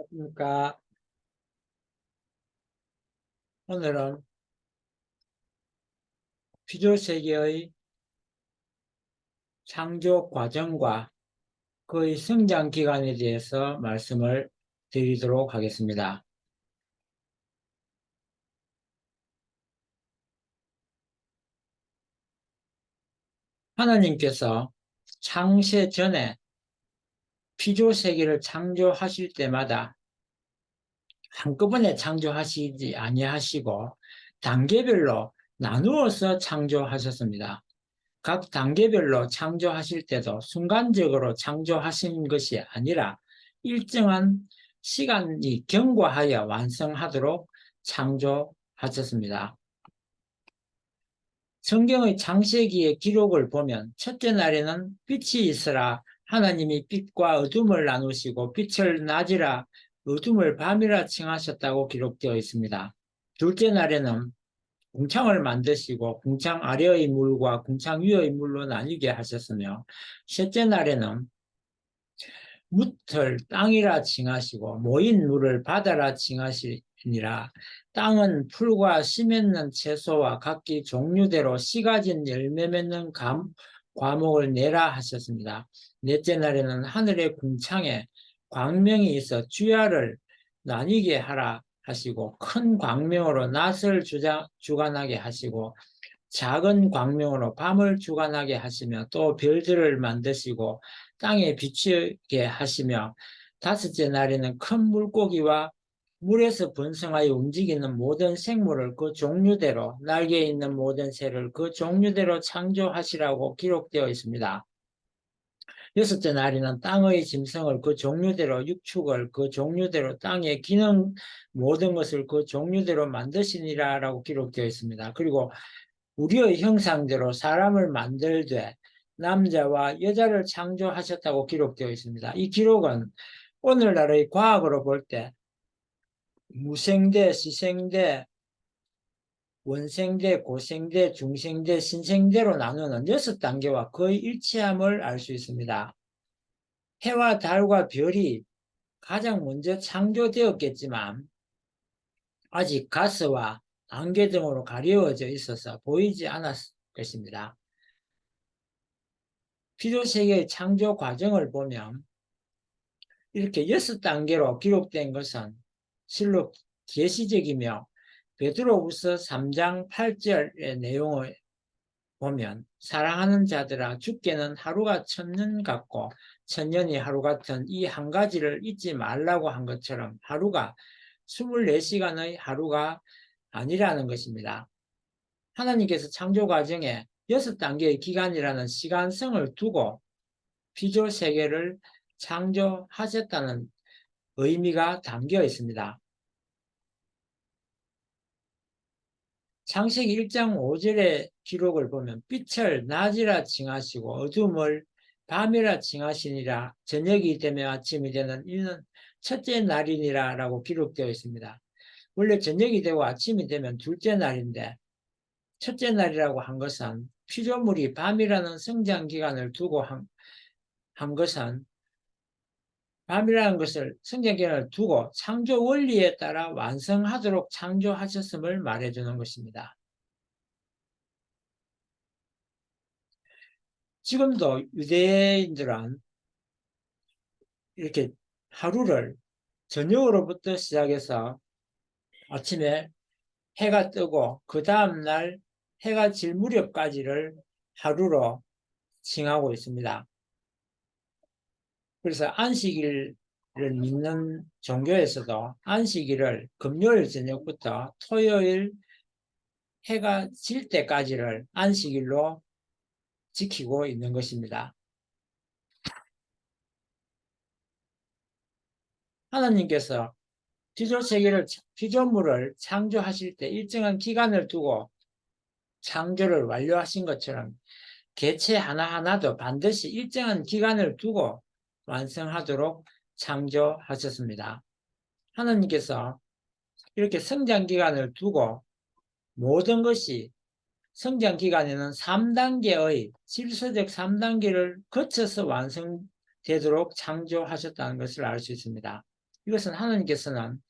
그러니까 오늘은 피조세계의 창조 과정과 그의 성장 기간에 대해서 말씀을 드리도록 하겠습니다. 하나님께서 창세 전에 피조세계를 창조하실 때마다 한꺼번에 창조하시지 아니하시고 단계별로 나누어서 창조하셨습니다. 각 단계별로 창조하실 때도 순간적으로 창조하신 것이 아니라 일정한 시간이 경과하여 완성하도록 창조하셨습니다. 성경의 창세기의 기록을 보면 첫째 날에는 빛이 있으라 하나님이 빛과 어둠을 나누시고 빛을 낮이라 어둠을 밤이라 칭하셨다고 기록되어 있습니다. 둘째 날에는 궁창을 만드시고 궁창 아래의 물과 궁창 위의 물로 나뉘게 하셨으며 셋째 날에는 뭇을 땅이라 칭하시고 모인 물을 바다라 칭하시니라. 땅은 풀과 씨 맺는 채소와 각기 종류대로 씨 가진 열매 맺는 과목을 내라 하셨습니다. 넷째 날에는 하늘의 궁창에 광명이 있어 주야를 나뉘게 하라 하시고 큰 광명으로 낮을 주관하게 하시고 작은 광명으로 밤을 주관하게 하시며 또 별들을 만드시고 땅에 비추게 하시며 다섯째 날에는 큰 물고기와 물에서 번성하여 움직이는 모든 생물을 그 종류대로 날개 있는 모든 새를 그 종류대로 창조하시라고 기록되어 있습니다. 여섯째 날에는 땅의 짐승을 그 종류대로 육축을 그 종류대로 땅에 기는 모든 것을 그 종류대로 만드시니라라고 기록되어 있습니다. 그리고 우리의 형상대로 사람을 만들되 남자와 여자를 창조하셨다고 기록되어 있습니다. 이 기록은 오늘날의 과학으로 볼 때 무생대, 시생대, 원생대, 고생대, 중생대, 신생대로 나누는 6단계와 거의 일치함을 알 수 있습니다. 해와 달과 별이 가장 먼저 창조되었겠지만 아직 가스와 안개 등으로 가려워져 있어서 보이지 않았을 것입니다. 피조세계의 창조 과정을 보면 이렇게 6단계로 기록된 것은 실로 계시적이며 베드로후서 3장 8절의 내용을 보면 사랑하는 자들아 주께는 하루가 천년 같고 천년이 하루 같은 이 한 가지를 잊지 말라고 한 것처럼 하루가 24시간의 하루가 아니라는 것입니다. 하나님께서 창조 과정에 6단계의 기간이라는 시간성을 두고 피조 세계를 창조하셨다는 의미가 담겨 있습니다. 창세기 1장 5절의 기록을 보면 빛을 낮이라 칭하시고 어둠을 밤이라 칭하시니라 저녁이 되면 아침이 되는 이는 첫째 날이니라 라고 기록되어 있습니다. 원래 저녁이 되고 아침이 되면 둘째 날인데 첫째 날이라고 한 것은 피조물이 밤이라는 성장 기간을 두고 한 것은 밤이라는 것을 성경계를 두고 창조 원리에 따라 완성하도록 창조하셨음을 말해주는 것입니다. 지금도 유대인들은 이렇게 하루를 저녁으로부터 시작해서 아침에 해가 뜨고 그 다음날 해가 질 무렵까지를 하루로 칭하고 있습니다. 그래서 안식일을 믿는 종교에서도 안식일을 금요일 저녁부터 토요일 해가 질 때까지를 안식일로 지키고 있는 것입니다. 하나님께서 피조물을 창조하실 때 일정한 기간을 두고 창조를 완료하신 것처럼 개체 하나하나도 반드시 일정한 기간을 두고 완성하도록 창조하셨습니다. 하나님께서 이렇게 성장 기간을 두고 모든 것이 성장 기간에는 3단계의 질서적 3단계를 거쳐서 완성되도록 창조하셨다는 것을 알 수 있습니다. 이것은 하나님께서는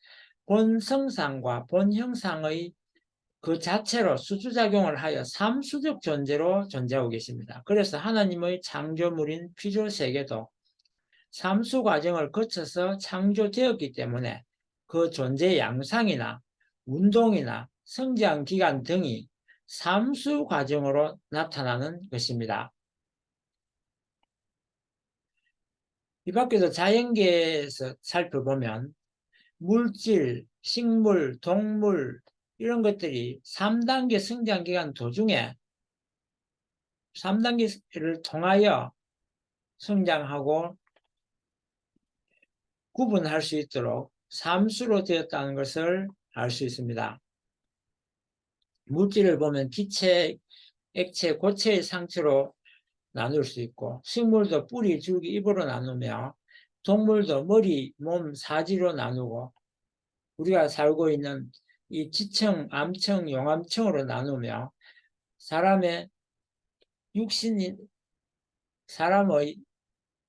본 성상과 본 형상의 그 자체로 수주작용을 하여 삼수적 존재로 존재하고 계십니다. 그래서 하나님의 창조물인 피조세계도 삼수 과정을 거쳐서 창조되었기 때문에 그 존재의 양상이나 운동이나 성장 기간 등이 삼수 과정으로 나타나는 것입니다. 이 밖에도 자연계에서 살펴보면 물질, 식물, 동물 이런 것들이 3단계 성장 기간 도중에 3단계를 통하여 성장하고 구분할 수 있도록 삼수로 되었다는 것을 알 수 있습니다. 물질을 보면 기체, 액체, 고체의 상태로 나눌 수 있고, 식물도 뿌리, 줄기, 잎으로 나누며, 동물도 머리, 몸, 사지로 나누고, 우리가 살고 있는 이 지층, 암층, 용암층으로 나누며, 사람의 육신인 사람의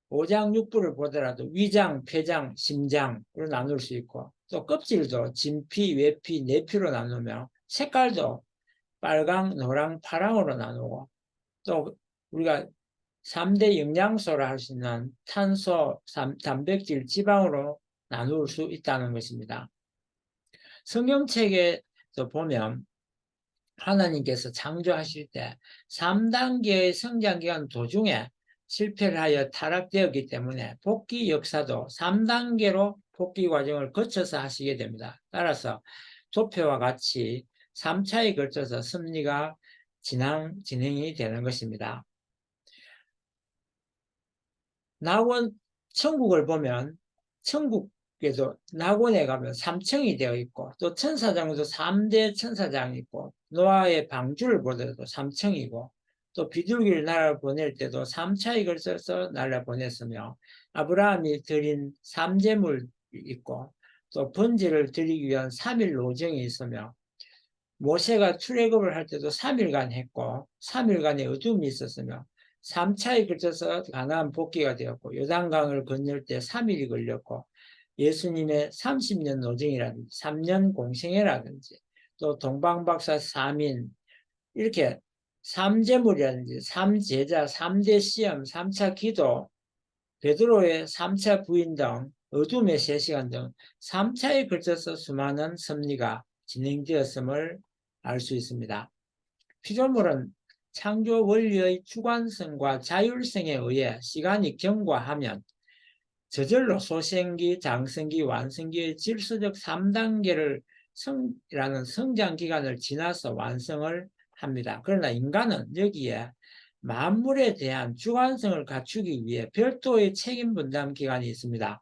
오장육부를 보더라도 위장, 폐장, 심장으로 나눌 수 있고, 또 껍질도 진피, 외피, 내피로 나누며, 색깔도 빨강, 노랑, 파랑으로 나누고, 또 우리가 3대 영양소라 할 수 있는 탄소, 단백질, 지방으로 나눌 수 있다는 것입니다. 성경책에서 보면 하나님께서 창조하실 때 3단계의 성장기간 도중에 실패를 하여 타락되었기 때문에 복귀 역사도 3단계로 복귀 과정을 거쳐서 하시게 됩니다. 따라서 조표와 같이 3차에 걸쳐서 섭리가 진행이 되는 것입니다. 낙원 천국을 보면 천국에도 낙원에 가면 3층이 되어 있고 또 천사장도 3대 천사장이 있고 노아의 방주를 보더라도 3층이고 또 비둘기를 날아 보낼 때도 3차에 걸쳐서 날아 보냈으며 아브라함이 드린 삼재물이 있고 또 번제를 드리기 위한 3일 노정이 있으며 모세가 출애굽을 할 때도 3일간 했고 3일간의 어둠이 있었으며 3차에 걸쳐서 가나안 복귀가 되었고 요단강을 건널 때 3일이 걸렸고 예수님의 30년 노정이라든지 3년 공생애라든지 또 동방박사 3인 이렇게 3제물이라든지 3제자, 3대 시험, 3차 기도, 베드로의 3차 부인 등 어둠의 3시간 등 3차에 걸쳐서 수많은 섭리가 진행되었음을 알 수 있습니다. 피조물은 창조 원리의 주관성과 자율성에 의해 시간이 경과하면 저절로 소생기, 장성기, 완성기의 질서적 3단계를 라는 성장 기간을 지나서 완성을 합니다. 그러나 인간은 여기에 만물에 대한 주관성을 갖추기 위해 별도의 책임 분담 기간이 있습니다.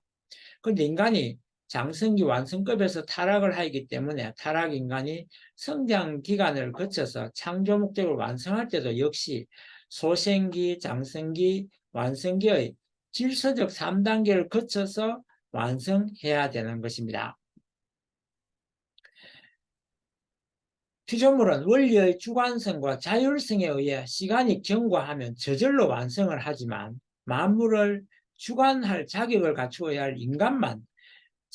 그런데 인간이 장성기 완성급에서 타락을 하기 때문에 타락 인간이 성장 기간을 거쳐서 창조 목적을 완성할 때도 역시 소생기, 장성기, 완성기의 질서적 3단계를 거쳐서 완성해야 되는 것입니다. 피조물은 원리의 주관성과 자율성에 의해 시간이 경과하면 저절로 완성을 하지만 만물을 주관할 자격을 갖추어야 할 인간만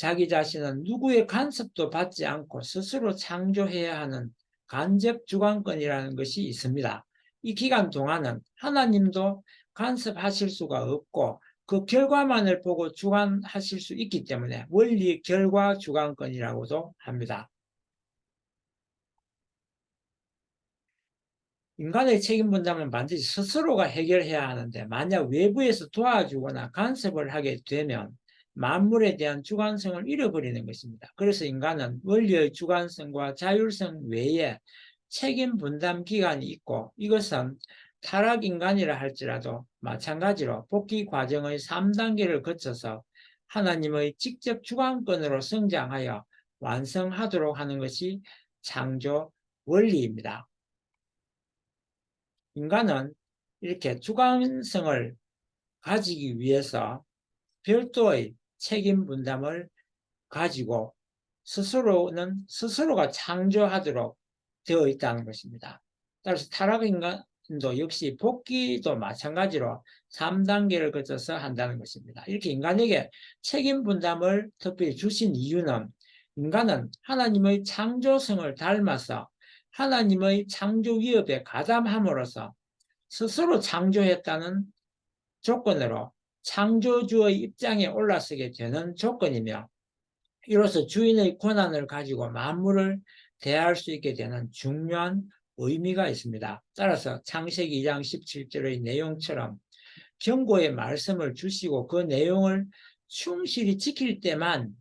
자기 자신은 누구의 간섭도 받지 않고 스스로 창조해야 하는 간접 주관권이라는 것이 있습니다. 이 기간 동안은 하나님도 간섭하실 수가 없고 그 결과만을 보고 주관하실 수 있기 때문에 원리 결과 주관권이라고도 합니다. 인간의 책임 분담은 반드시 스스로가 해결해야 하는데 만약 외부에서 도와주거나 간섭을 하게 되면 만물에 대한 주관성을 잃어버리는 것입니다. 그래서 인간은 원리의 주관성과 자율성 외에 책임 분담 기간이 있고 이것은 타락인간이라 할지라도 마찬가지로 복귀 과정의 3단계를 거쳐서 하나님의 직접 주관권으로 성장하여 완성하도록 하는 것이 창조 원리입니다. 인간은 이렇게 주관성을 가지기 위해서 별도의 책임 분담을 가지고 스스로는 스스로가 창조하도록 되어 있다는 것입니다. 따라서 타락인간은 인간도 역시 복귀도 마찬가지로 3단계를 거쳐서 한다는 것입니다. 이렇게 인간에게 책임 분담을 특별히 주신 이유는 인간은 하나님의 창조성을 닮아서 하나님의 창조 위협에 가담함으로써 스스로 창조했다는 조건으로 창조주의 입장에 올라서게 되는 조건이며, 이로써 주인의 권한을 가지고 만물을 대할 수 있게 되는 중요한 의미가 있습니다. 따라서 창세기 2장 17절의 내용처럼 경고의 말씀을 주시고 그 내용을 충실히 지킬 때만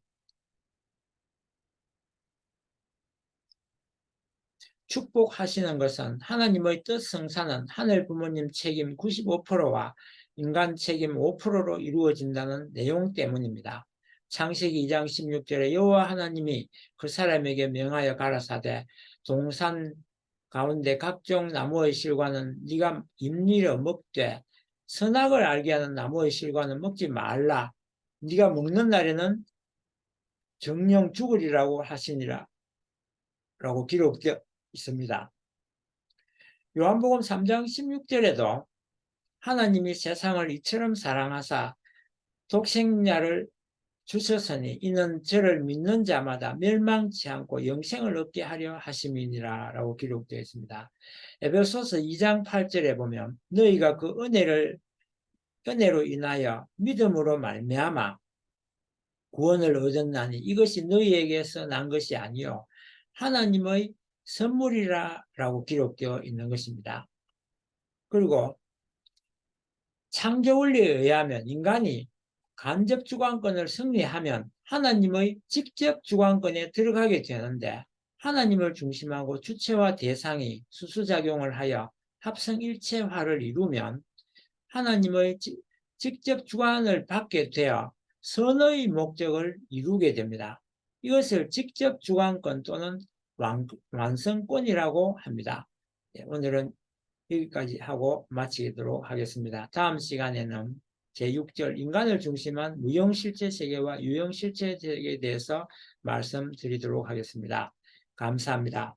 축복하시는 것은 하나님의 뜻 성사는 하늘 부모님 책임 95%와 인간 책임 5%로 이루어진다는 내용 때문입니다. 창세기 2장 16절에 여호와 하나님이 그 사람에게 명하여 가라사대 동산 가운데 각종 나무의 실과는 네가 임리로 먹되 선악을 알게 하는 나무의 실과는 먹지 말라. 네가 먹는 날에는 정령 죽으리라고 하시니라 라고 기록되어 있습니다. 요한복음 3장 16절에도 하나님이 세상을 이처럼 사랑하사 독생자를 주셨으니 이는 저를 믿는 자마다 멸망치 않고 영생을 얻게 하려 하심이니라 라고 기록되어 있습니다. 에베소서 2장 8절에 보면 너희가 그 은혜로 인하여 믿음으로 말미암아 구원을 얻었나니 이것이 너희에게서 난 것이 아니요 하나님의 선물이라고 기록되어 있는 것입니다. 그리고 창조 원리에 의하면 인간이 간접 주관권을 승리하면 하나님의 직접 주관권에 들어가게 되는데, 하나님을 중심하고 주체와 대상이 수수작용을 하여 합성일체화를 이루면 하나님의 직접 주관을 받게 되어 선의 목적을 이루게 됩니다. 이것을 직접 주관권 또는 완성권이라고 합니다. 오늘은 여기까지 하고 마치도록 하겠습니다. 다음 시간에는 제6절 인간을 중심한 무형실체 세계와 유형실체 세계에 대해서 말씀드리도록 하겠습니다. 감사합니다.